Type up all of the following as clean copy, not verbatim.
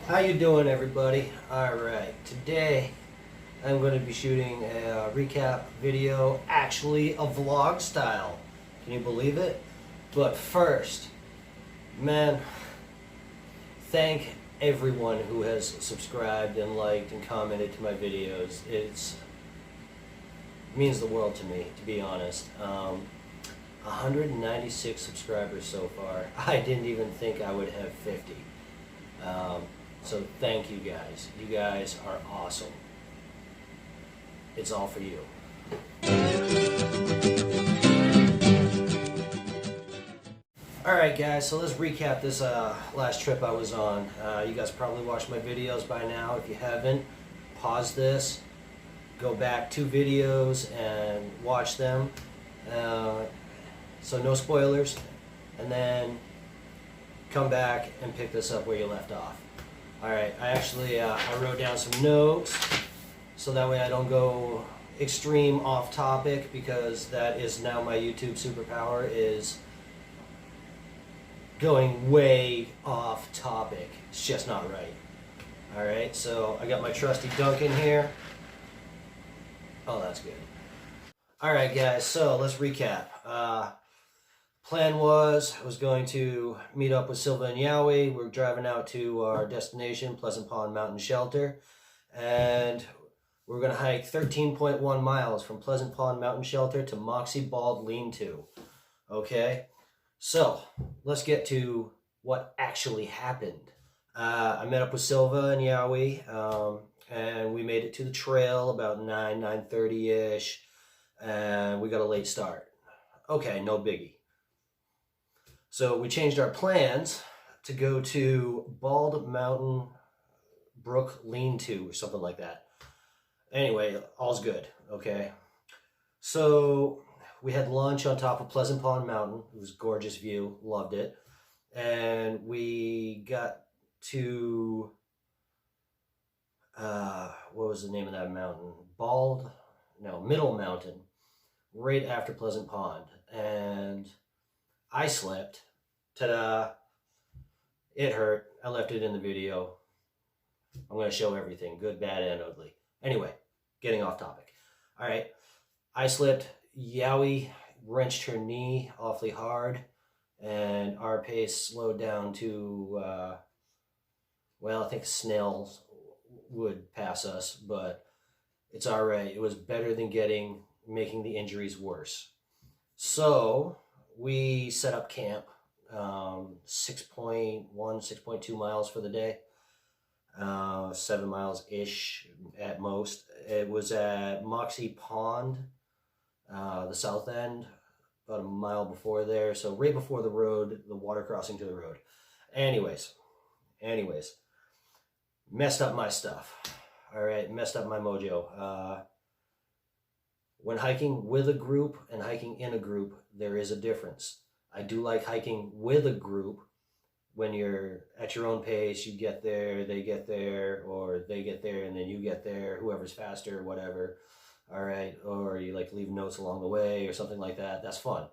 How you doing, everybody? Alright, today I'm going to be shooting a recap video, actually a vlog style. Can you believe it? But first, man, thank everyone who has subscribed and liked and commented to my videos. It means the world to me, to be honest. 196 subscribers so far. I didn't even think I would have 50. So thank you guys. You guys are awesome. It's all for you. Alright guys, so let's recap this last trip I was on. You guys probably watched my videos by now. If you haven't, pause this, go back 2 videos and watch them. So no spoilers. And then come back and pick this up where you left off. Alright, I wrote down some notes so that way I don't go extreme off topic, because that is now my YouTube superpower, is going way off topic. It's just not right. Alright, so I got my trusty Duncan here. Oh, that's good. Alright guys, so let's recap. Plan was, I was going to meet up with Silva and Yowie. We're driving out to our destination, Pleasant Pond Mountain Shelter, and we're going to hike 13.1 miles from Pleasant Pond Mountain Shelter to Moxie Bald Lean-To. Okay, so let's get to what actually happened. I met up with Silva and Yowie, and we made it to the trail about 9:30ish, and we got a late start. Okay, no biggie. So we changed our plans to go to Bald Mountain Brook Lean-To or something like that. Anyway, all's good, okay? So we had lunch on top of Pleasant Pond Mountain. It was a gorgeous view, loved it. And we got to, what was the name of that mountain? Middle Mountain, right after Pleasant Pond. And I slept. Ta-da. It hurt. I left it in the video. I'm going to show everything, good, bad, and ugly. Anyway, getting off topic. All right. I slipped. Yowie wrenched her knee awfully hard, and our pace slowed down to, well, I think snails would pass us, but it's all right. It was better than making the injuries worse. So we set up camp, 6.1, 6.2 miles for the day, 7 miles-ish at most. It was at Moxie Pond, the south end, about a mile before there, so right before the road, the water crossing to the road. Anyways, messed up my stuff. All right, messed up my mojo. When hiking with a group and hiking in a group, there is a difference. I do like hiking with a group. When you're at your own pace, you get there, they get there, or they get there and then you get there, whoever's faster, whatever. All right, or you like leave notes along the way or something like that. That's fun.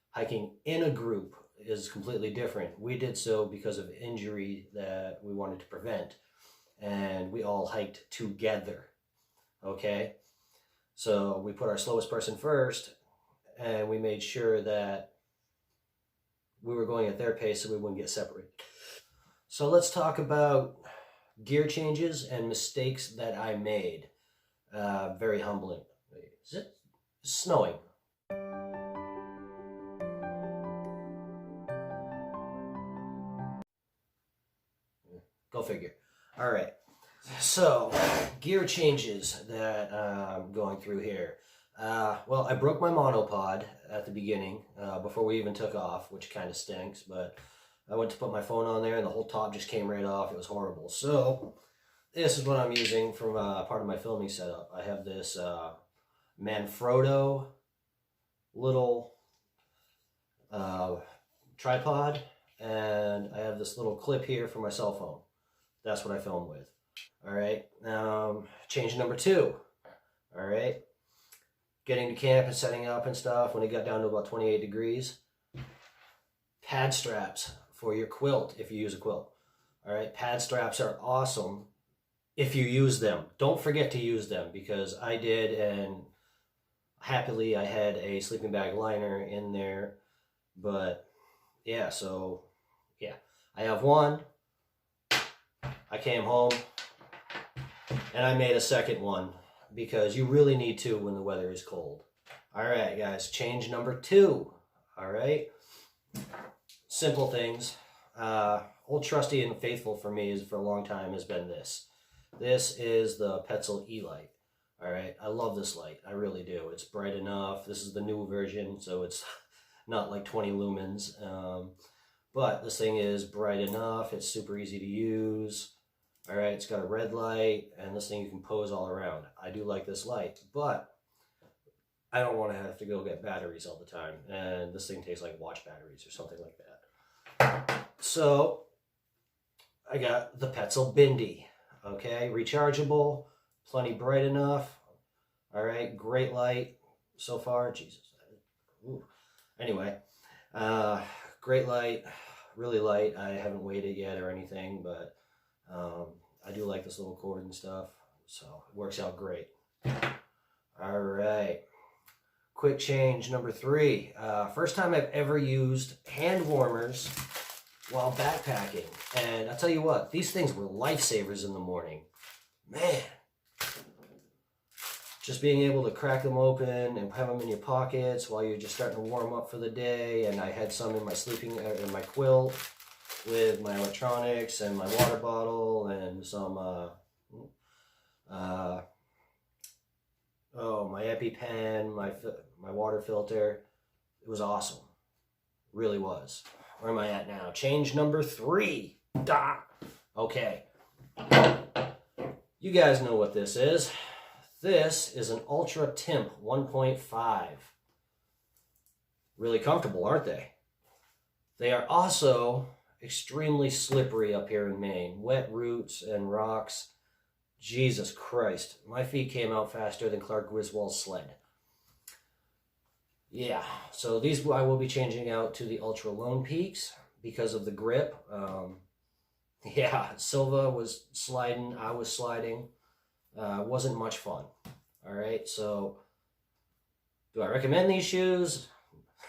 Hiking in a group is completely different. We did so because of injury that we wanted to prevent, and we all hiked together. Okay? So we put our slowest person first, and we made sure that we were going at their pace so we wouldn't get separated. So let's talk about gear changes and mistakes that I made. Very humbling. Is it snowing? Go figure. All right. So, gear changes that I'm going through here. Well, I broke my monopod at the beginning, before we even took off, which kind of stinks, but I went to put my phone on there and the whole top just came right off. It was horrible. So, this is what I'm using from part of my filming setup. I have this Manfrotto little tripod, and I have this little clip here for my cell phone. That's what I film with. All right, change number 2. All right, getting to camp and setting up and stuff, when it got down to about 28 degrees, pad straps for your quilt if you use a quilt. All right, pad straps are awesome if you use them. Don't forget to use them, because I did, and happily I had a sleeping bag liner in there. But yeah, so yeah, I have one. I came home and I made a second one because you really need to when the weather is cold. All right, guys, change number 2. All right, simple things. Old trusty and faithful for me is for a long time has been this. This is the Petzl E-Light. All right, I love this light. I really do. It's bright enough. This is the new version, so it's not like 20 lumens. But this thing is bright enough. It's super easy to use. All right, it's got a red light, and this thing you can pose all around. I do like this light, but I don't want to have to go get batteries all the time. And this thing tastes like watch batteries or something like that. So I got the Petzl Bindi. Okay, rechargeable, plenty bright enough. All right, great light so far. Jesus. Ooh. Anyway, great light, really light. I haven't weighed it yet or anything, but I do like this little cord and stuff, so it works out great. All right, quick change number 3. First time I've ever used hand warmers while backpacking, and I'll tell you what, these things were lifesavers in the morning. Man, just being able to crack them open and have them in your pockets while you're just starting to warm up for the day. And I had some in my in my quilt with my electronics and my water bottle and some my EpiPen, my water filter. It was awesome, really was. Where am I at now? Change number 3. Okay, you guys know what this is. This is an Ultra Timp 1.5. Really comfortable, aren't they? They are also extremely slippery up here in Maine. Wet roots and rocks. Jesus Christ. My feet came out faster than Clark Griswold's sled. Yeah, so these I will be changing out to the Ultra Lone Peaks because of the grip. Yeah, Silva was sliding, I was sliding. Wasn't much fun. All right, so do I recommend these shoes?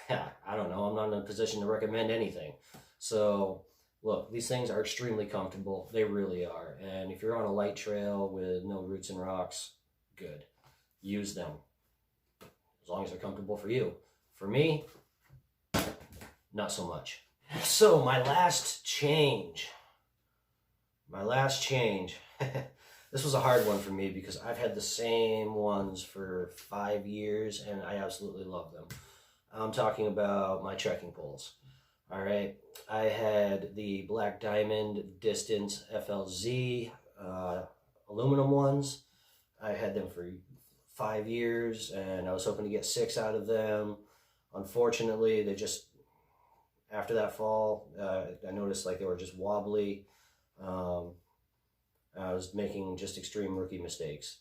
I don't know. I'm not in a position to recommend anything. So look, these things are extremely comfortable. They really are. And if you're on a light trail with no roots and rocks, good. Use them. As long as they're comfortable for you. For me, not so much. So my last change. This was a hard one for me because I've had the same ones for 5 years and I absolutely love them. I'm talking about my trekking poles. All right, I had the Black Diamond Distance FLZ aluminum ones. I had them for 5 years and I was hoping to get 6 out of them. Unfortunately, they just, after that fall, I noticed like they were just wobbly. I was making just extreme rookie mistakes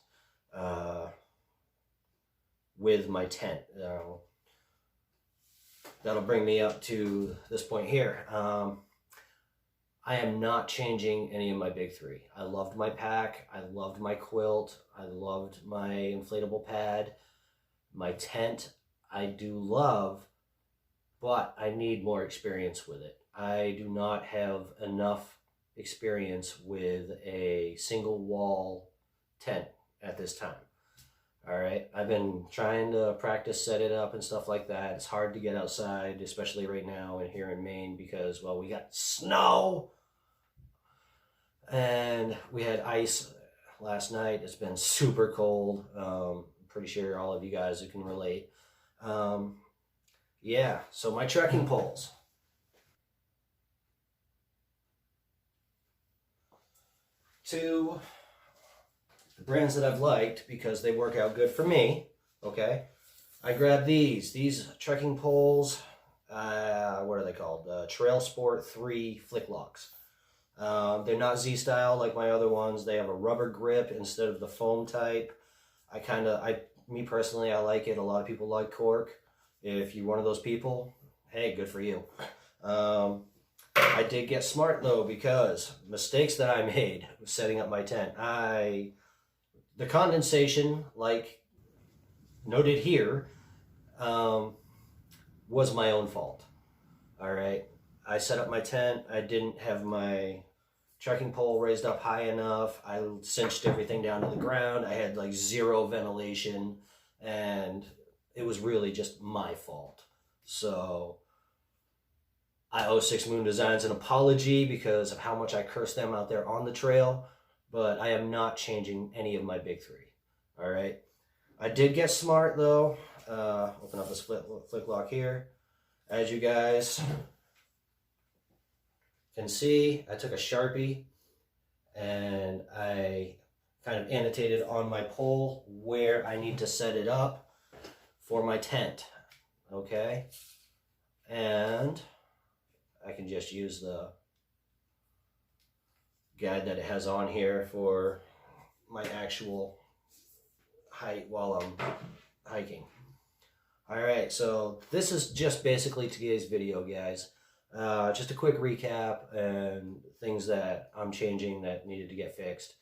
with my tent. That'll bring me up to this point here. I am not changing any of my big 3. I loved my pack. I loved my quilt. I loved my inflatable pad. My tent, I do love, but I need more experience with it. I do not have enough experience with a single wall tent at this time. All right, I've been trying to practice set it up and stuff like that. It's hard to get outside, especially right now and here in Maine because, well, we got snow and we had ice last night. It's been super cold. Pretty sure all of you guys who can relate. Yeah, so my trekking poles. To the brands that I've liked because they work out good for me, okay? I grabbed these trekking poles, what are they called? Trail Sport 3 Flick Locks. They're not Z-style like my other ones. They have a rubber grip instead of the foam type. Me personally, I like it. A lot of people like cork. If you're one of those people, hey, good for you. I did get smart though, because mistakes that I made was setting up my tent. The condensation, like noted here, was my own fault. All right. I set up my tent. I didn't have my trekking pole raised up high enough. I cinched everything down to the ground. I had like zero ventilation, and it was really just my fault. So I owe Six Moon Designs an apology because of how much I cursed them out there on the trail, but I am not changing any of my big three. All right. I did get smart though. Open up this flick lock here. As you guys can see, I took a Sharpie and I kind of annotated on my pole where I need to set it up for my tent. Okay. And I can just use the guide that it has on here for my actual height while I'm hiking. All right, so this is just basically today's video, guys. Just a quick recap and things that I'm changing that needed to get fixed.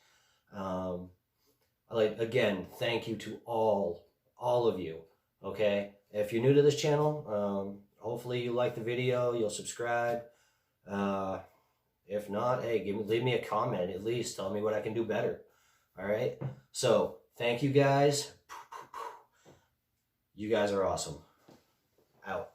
Again, thank you to all of you. Okay, if you're new to this channel, hopefully you like the video, you'll subscribe. If not, hey, leave me a comment at least. Tell me what I can do better. All right, so thank you guys. You guys are awesome. Out.